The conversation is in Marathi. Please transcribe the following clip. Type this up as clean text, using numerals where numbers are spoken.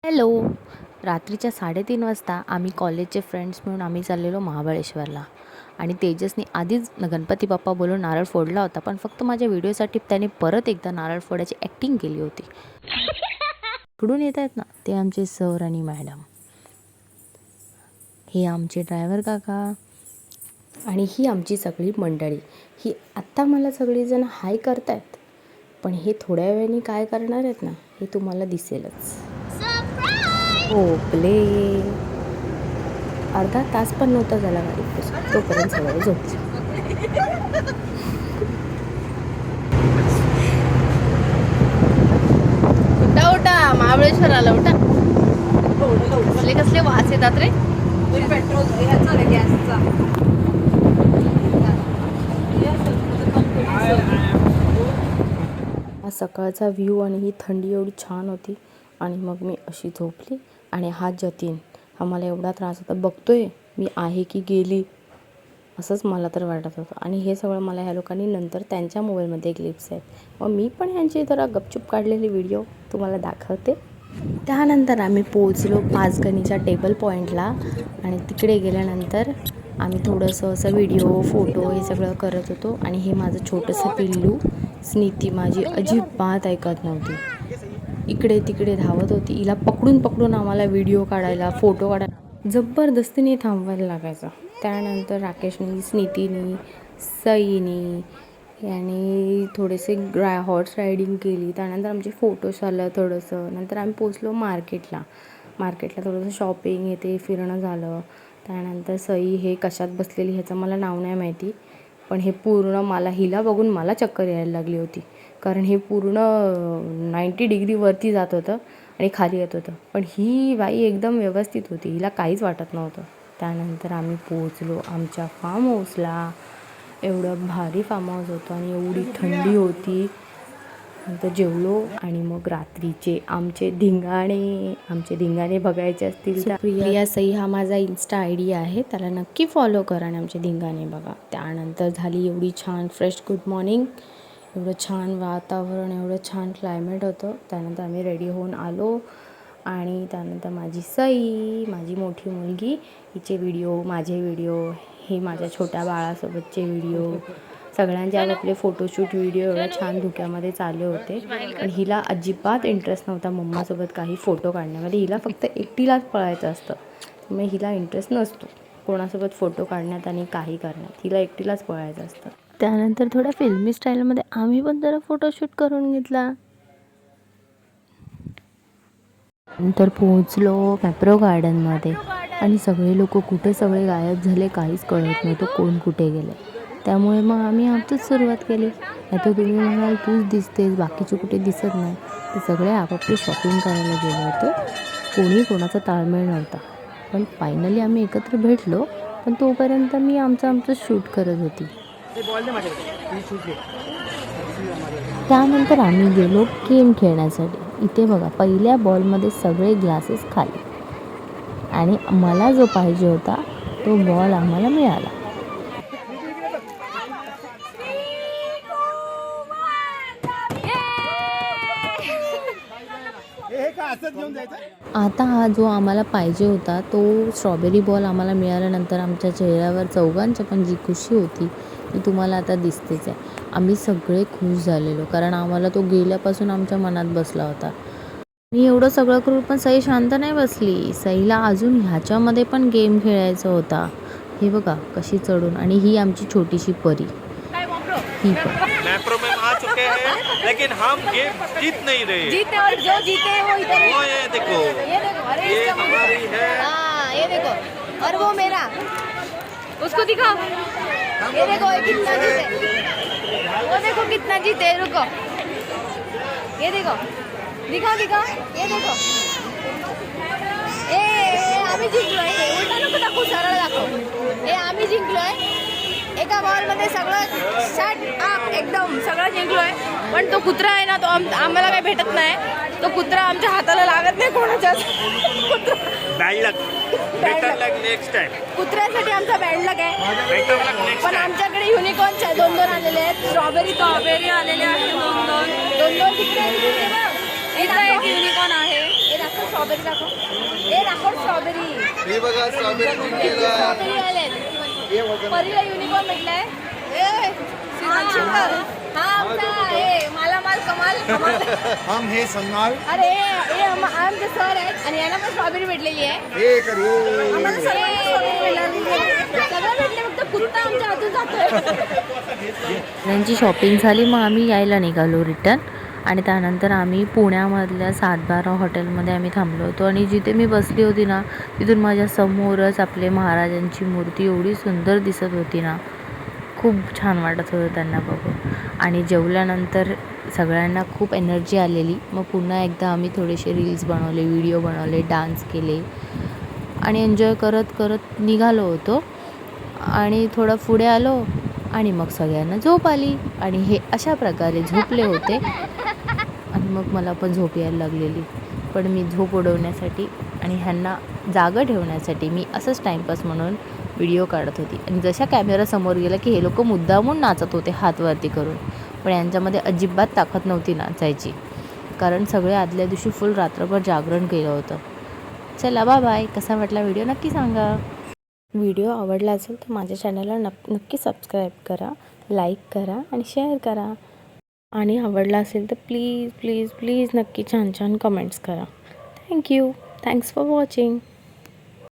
हॅलो. रात्रीच्या 3:30 वाजता आम्ही कॉलेजचे फ्रेंड्स मिळून आम्ही चाललेलो महाबळेश्वरला. आणि तेजसने आधीच गणपती बाप्पा बोलून नारळ फोडला होता, पण फक्त माझ्या व्हिडिओसाठी त्याने परत एकदा नारळ फोडायची ॲक्टिंग केली होती. पुढून येत आहेत ना ते आमचे सर आणि मॅडम, हे आमचे ड्रायव्हर काका आणि ही आमची सगळी मंडळी. ही आत्ता मला सगळीजण हाय करतायत, पण हे थोड्या वेळाने काय करणार आहेत ना हे तुम्हाला दिसेलच. हो प्ले. अर्धा तास पण नव्हता झाला गाडी तोपर्यंत सगळे झोपले. उठा उठा, महाबळेश्वर आला उठा. कसले कसले वास येतात रे. पेट्रोल गॅसचा. हा सकाळचा व्ह्यू आणि ही थंडी एवढी छान होती. आणि मग मी अशी झोपली आणि हा जतीन हा मला एवढा त्रास होता, बघतोय मी आहे की गेली असंच मला तर वाटत होतं. आणि हे सगळं मला ह्या लोकांनी नंतर त्यांच्या मोबाईलमध्ये क्लिप्स आहेत, मग मी पण ह्यांची जरा गपचूप काढलेली व्हिडिओ तुम्हाला दाखवते. त्यानंतर आम्ही पोहोचलो पाचगणीच्या टेबल पॉईंटला आणि तिकडे गेल्यानंतर आम्ही थोडंसं असं व्हिडिओ फोटो हे सगळं करत होतो. आणि हे माझं छोटंसं पिल्लू स्निती माझी अजिबात ऐकत नव्हती, इकडे तिकडे धावत होती. हिला पकडून पकडून आम्हाला व्हिडिओ काढायला फोटो काढायला जबरदस्तीने थांबवायला लागायचं. त्यानंतर राकेशनी स्नितीनी सईनी याने थोडेसे हॉर्स रायडिंग केली. त्यानंतर आमचे फोटोज आलं थोडंसं. नंतर आम्ही पोचलो मार्केटला थोडंसं शॉपिंग येते फिरणं झालं. त्यानंतर सई हे कशात बसलेली ह्याचं मला नाव नाही माहिती, पण हे पूर्ण मला हिला बघून मला चक्कर यायला लागली होती, कारण हे पूर्ण 90 डिग्रीवरती जात होतं आणि खाली येत होतं. पण ही बाई एकदम व्यवस्थित होती, हिला काहीच वाटत नव्हतं. त्यानंतर आम्ही पोहोचलो आमच्या फार्म हाऊसला. एवढं भारी फार्म हाऊस होतं आणि एवढी थंडी होती. नंतर जेवलो आणि मग रात्रीचे आमचे धिंगाणे बघायचे असतील तर प्रिया सई हा माझा इन्स्टा ID आहे, त्याला नक्की फॉलो करा आणि आमचे धिंगाणे बघा. त्यानंतर झाली एवढी छान फ्रेश गुड मॉर्निंग, एवढं छान वातावरण, एवढं छान क्लायमेट होतं. त्यानंतर आम्ही रेडी होऊन आलो आणि त्यानंतर माझी सई माझी मोठी मुलगी हिचे व्हिडिओ माझे व्हिडिओ हे माझ्या छोट्या बाळासोबतचे व्हिडिओ सगळ्यांचे आपले फोटोशूट व्हिडिओ एवढ्या छान धुक्यामध्ये चालले होते. पण हिला अजिबात इंटरेस्ट नव्हता मम्मासोबत काही फोटो काढण्यामध्ये, हिला फक्त एकटीलाच पळायचं असतं. त्यामुळे हिला इंटरेस्ट नसतो कोणासोबत फोटो काढण्यात आणि काही करण्यात, हिला एकटीलाच पळायचं असतं. त्यानंतर थोड्या फिल्मी स्टाईलमध्ये आम्ही पण जरा फोटोशूट करून घेतला. नंतर पोहोचलो मॅप्रो गार्डनमध्ये आणि सगळे लोक कुठे सगळे गायब झाले काहीच कळत नव्हतं कोण कुठे गेले. त्यामुळे मग आम्ही आमचीच सुरुवात केली. नाही तर तुम्ही म्हणाल तूच दिसतेस बाकीचे कुठे दिसत नाही, ते सगळे आपापली शॉपिंग करायला गेले होते, कोणी कोणाचा ताळमेळ नव्हता. पण फायनली आम्ही एकत्र भेटलो, पण तोपर्यंत मी आमचं शूट करत होती. त्यानंतर आम्ही गेलो गेम खेळण्यासाठी. इथे बघा पहिल्या बॉलमध्ये सगळे ग्लासेस खाली आणि मला जो पाहिजे होता तो बॉल आम्हाला मिळाला. आता हा जो आम्हाला पाहिजे होता तो स्ट्रॉबेरी बॉल आम्हाला मिळाल्यानंतर आमच्या चेहऱ्यावर चौघांच्या पण जी खुशी होती ती तुम्हाला आता दिसतेच आहे. आम्ही सगळे खुश झालेलो, कारण आम्हाला तो गेल्यापासून आमच्या मनात बसला होता. मी एवढं सगळं करून पण सई शांत नाही बसली. सईला अजून ह्याच्यामध्ये पण गेम खेळायचा होता. हे बघा कशी चढून, आणि ही आमची छोटीशी परी ही पण. मैप्रो में आ चुके हैं, लेकिन हम गेम जीत नहीं रहे। जीते और जो जीते वो इधर है। वो ये देखो, अरे ये इसका मुंह। हमारी है। हाँ ये देखो, और वो मेरा, उसको दिखा, ये देखो ये कितना जीते, वो देखो कितना जीते, रुको ये देखो, दिखा दिखा, ये देखो आम्ही जिंकलोय. उलटा नको दाखवू, सरळ दाखव. आम्ही जिंकलोय एका बॉलमध्ये सगळं एकदम सगळं जिंकलोय. पण तो कुत्रा आहे ना तो आम्हाला काही भेटत नाही. तो कुत्रा आमच्या हाताला लागत नाही कोणाच्याच. बैड लक, बेटर लक नेक्स्ट टाइम. कुत्र्यासाठी आमचा बॅड लक आहे. पण आमच्याकडे युनिकॉर्न 2 आलेले आहेत. स्ट्रॉबेरी आलेले आहेत 2 तिकडे. एक युनिकॉर्न आहे. स्ट्रॉबेरी दाखव. ए दाखव स्ट्रॉबेरी. हे बघा स्ट्रॉबेरी स्ट्रॉबेरी आलेत. परीला युनिकॉर्न भेटलाय. हा आमचा हे मालामाल कमाल. हम हे संगाल अरे हे आमचे सर आहेत आणि यांना पण स्ट्रॉबेरी भेटलेली आहे. हे करू आम्हाला सगळ्यांना स्ट्रॉबेरी भेटलेली. सगळं भेटले फक्त कुत्ता आमच्या हातून जातोय. त्यांची शॉपिंग झाली, मग आम्ही यायला निघालो रिटर्न. आणि त्यानंतर आम्ही पुण्यामधल्या 7-12 हॉटेलमध्ये आम्ही थांबलो होतो. आणि जिथे मी बसली होती ना, तिथून माझ्या समोरच आपले महाराजांची मूर्ती एवढी सुंदर दिसत होती ना, खूप छान वाटत होतं त्यांना बघून. आणि जेवल्यानंतर सगळ्यांना खूप एनर्जी आलेली. मग पुन्हा एकदा आम्ही थोडेसे रील्स बनवले, व्हिडिओ बनवले, डान्स केले आणि एन्जॉय करत करत निघालो होतो. आणि थोडं पुढे आलो आणि मग सगळ्यांना झोप आली आणि हे अशा प्रकारे झोपले होते. आणि मग मला पण झोप यायला लागलेली. पण मी झोप उडवण्यासाठी आणि ह्यांना जागं ठेवण्यासाठी मी असंच टाईमपास म्हणून व्हिडिओ काढत होती. आणि जशा कॅमेरासमोर गेलं की हे लोक मुद्दामून नाचत होते हात वरती करून. पण यांच्यामध्ये अजिबात ताकद नव्हती नाचायची, कारण सगळे आदल्या दिवशी फुल रात्रभर जागरण केलं होतं. चला बाय. कसा वाटला व्हिडिओ नक्की सांगा. व्हिडिओ आवडला असेल तर माझ्या चॅनलला नक्की सबस्क्राईब करा, लाईक करा आणि शेअर करा. आणि आवडला असेल तर प्लीज प्लीज प्लीज नक्की छान छान कमेंट्स करा. थँक्यू. Thanks for watching.